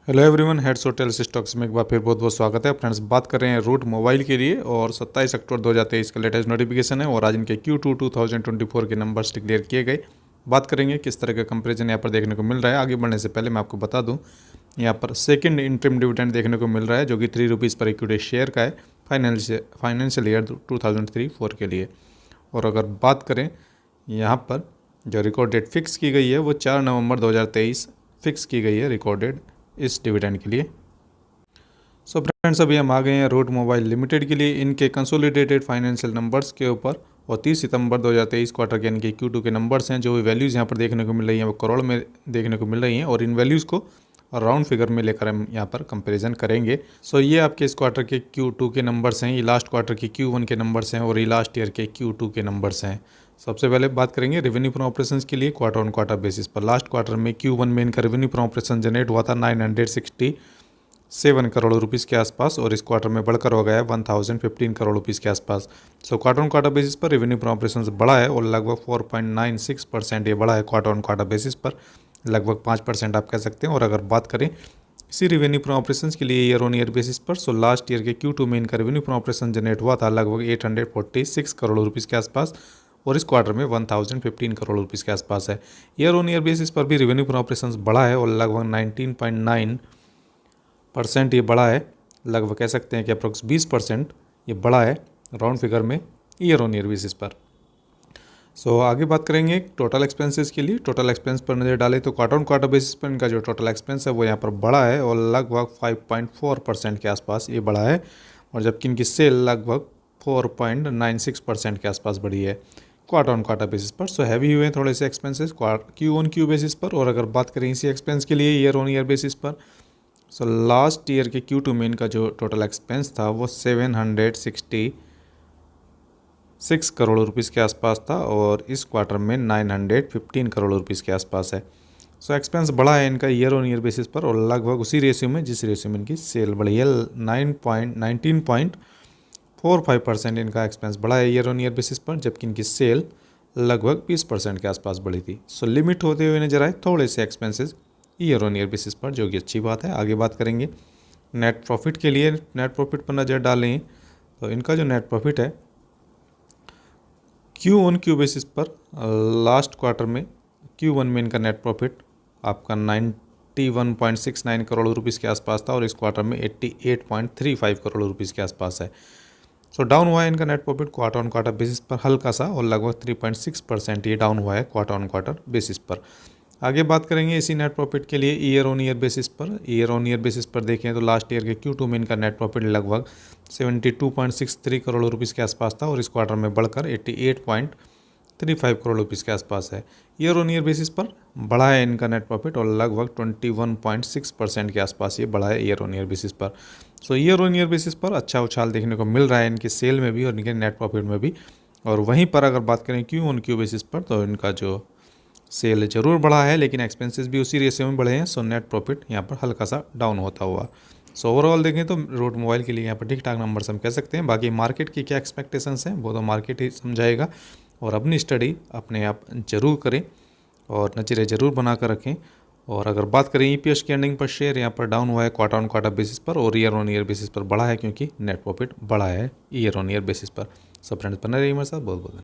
Hello everyone, heads hotel stocks में एक बार फिर बहुत बहुत स्वागत है फ्रेंड्स। बात कर रहे हैं रूट मोबाइल के लिए और 27 अक्टूबर 2023 का लेटेस्ट नोटिफिकेशन है और आज इनके Q2 2024 के नंबर्स डिक्लेयर किए गए। बात करेंगे किस तरह का कंपैरिजन यहाँ पर देखने को मिल रहा है। आगे बढ़ने से पहले मैं आपको बता दूँ, यहाँ पर सेकंड इंटरिम डिविडेंड देखने को मिल रहा है जो कि ₹3 पर इक्विटी शेयर का है फाइनेंशियल ईयर 2003-4 के लिए। और अगर बात करें यहाँ पर जो रिकॉर्ड डेट फिक्स की गई है वो 4 नवंबर 2023 फिक्स की गई है रिकॉर्ड डेट इस डिविडेंड के लिए। सो फ्रेंड्स, अभी हम आ गए हैं रूट मोबाइल लिमिटेड के लिए इनके कंसोलिडेटेड फाइनेंशियल नंबर्स के ऊपर और 30 सितंबर 2023 क्वार्टर के यानी कि Q2 के नंबर्स हैं। जो वैल्यूज़ यहाँ पर देखने को मिल रही हैं वो करोड़ में देखने को मिल रही हैं और इन वैल्यूज़ को राउंड फिगर में लेकर हम यहाँ पर कंपैरिजन करेंगे। सो ये आपके इस क्वार्टर के Q2 के नंबर्स हैं, ये लास्ट क्वार्टर के Q1 के नंबर्स हैं और ये लास्ट ईयर के Q2 के नंबर्स हैं। सबसे पहले बात करेंगे रेवेन्यू फ्रॉम ऑपरेशंस के लिए क्वार्टर ऑन क्वार्टर बेसिस पर। लास्ट क्वार्टर में Q1 में इनका रेवेन्यू फ्रॉम ऑपरेशन जनरेट हुआ था 967 करोड़ रुपीज़ के आसपास और इस क्वार्टर में बढ़कर हो गया है 1015 करोड़ रुपीज़ के आसपास। So quarter on quarter basis पर रेवेन्यू फ्रॉम ऑपरेशन बढ़ा है और लगभग 4.96% ये बढ़ा है क्वार्टर ऑन क्वार्टर बेसिस पर, लगभग 5% आप कह सकते हैं। और अगर बात करें इसी रेवेन्यू फ्रॉम ऑपरेशंस के लिए ईयर ऑन ईयर बेसिस पर, सो लास्ट ईयर के Q2 में इनका रेवेन्यू फ्रॉम ऑपरेशन जनरेट हुआ था लगभग 846 करोड़ रुपीज़ के आसपास और इस क्वार्टर में 1015 करोड़ रुपीज़ के आसपास है। ईयर ऑन ईयर बेसिस पर भी रेवेन्यू फ्रॉम ऑपरेशंस बढ़ा है और लगभग 19.9% ये बढ़ा है, लगभग कह सकते हैं कि अप्रोक्स 20% ये बढ़ा है राउंड फिगर में ईयर ऑन ईयर बेसिस पर। सो आगे बात करेंगे टोटल एक्सपेंसेस के लिए। टोटल एक्सपेंस पर नज़र डालें तो क्वार्टर ऑन क्वार्टर बेसिस पर इनका जो टोटल एक्सपेंस है वो यहाँ पर बढ़ा है और लगभग 5.4% के आसपास ये बढ़ा है और जबकि इनकी सेल लगभग 4.96% के आसपास बढ़ी है क्वार्टर ऑन क्वार्टर बेसिस पर। सो हैवी हुए हैं थोड़े से expenses Q on Q basis पर। और अगर बात करें इसी एक्सपेंस के लिए ईयर ऑन ईयर बेसिस पर, सो लास्ट ईयर के Q2 में इनका जो टोटल एक्सपेंस था वो 766 करोड़ रुपीज़ के आसपास था और इस क्वार्टर में 915 करोड़ रुपीज़ के आसपास है। सो एक्सपेंस बढ़ा है इनका ईयर ऑन ईयर बेसिस पर और लगभग उसी रेशियो में जिस रेशियो में इनकी सेल बढ़ी है। 19.45% इनका एक्सपेंस बढ़ा है ईयर ऑन ईयर बेसिस पर, जबकि इनकी सेल लगभग 20% के आसपास बढ़ी थी। सो लिमिट होते हुए नजर आए थोड़े से expenses year on year basis पर, जो कि अच्छी बात है। आगे बात करेंगे नेट प्रॉफिट के लिए। नेट प्रॉफिट पर नज़र डालें तो इनका जो नेट प्रॉफिट है Q ऑन Q बेसिस पर लास्ट क्वार्टर में Q1 में इनका नेट प्रॉफिट आपका 91.69 करोड़ रुपीज़ के आसपास था और इस क्वार्टर में 88.35 करोड़ रुपीज़ के आसपास है। सो डाउन हुआ है इनका net profit quarter on quarter basis पर हल्का सा और लगभग 3.6% ये डाउन हुआ है क्वार्टर ऑन क्वार्टर बेसिस पर। आगे बात करेंगे इसी नेट प्रॉफिट के लिए ईयर ऑन ईयर बेसिस पर। ईयर ऑन ईयर बेसिस पर देखें तो लास्ट ईयर के Q2 में इनका नेट प्रॉफिट लगभग 72.63 करोड़ रुपीज़ के आसपास था और इस क्वार्टर में बढ़कर 88.35 करोड़ रुपीज़ के आसपास है। ईयर ऑन ईयर बेसिस पर बढ़ा है इनका नेट प्रॉफिट और लगभग 21.6% के आसपास ये बढ़ा है ईयर ऑन ईयर बेसिस पर। सो ईयर ऑन ईयर बेसिस पर अच्छा उछाल देखने को मिल रहा है इनकी सेल में भी और इनके नेट प्रॉफिट में भी। और वहीं पर अगर बात करें Q ऑन Q बेसिस पर तो इनका जो सेल जरूर बढ़ा है लेकिन एक्सपेंसेस भी उसी रेशियो में बढ़े हैं। सो नेट प्रॉफिट यहाँ पर हल्का सा डाउन होता हुआ। सो ओवरऑल देखें तो रूट मोबाइल के लिए यहाँ पर ठीक ठाक नंबर्स हम कह सकते हैं। बाकी मार्केट की क्या एक्सपेक्टेशंस हैं वो तो मार्केट ही समझाएगा और अपनी स्टडी अपने आप जरूर करें और नज़रिया जरूर बना कर रखें। और अगर बात करें EPS की अर्निंग पर शेयर यहाँ पर डाउन हुआ है क्वार्टर ऑन क्वार्टर बेसिस पर और ईयर ऑन ईयर बेसिस पर बढ़ा है क्योंकि नेट प्रॉफिट बढ़ा है ईयर ऑन ईयर बेसिस पर। सब फ्रेंड्स बने रहिए हमारे साथ। बहुत बहुत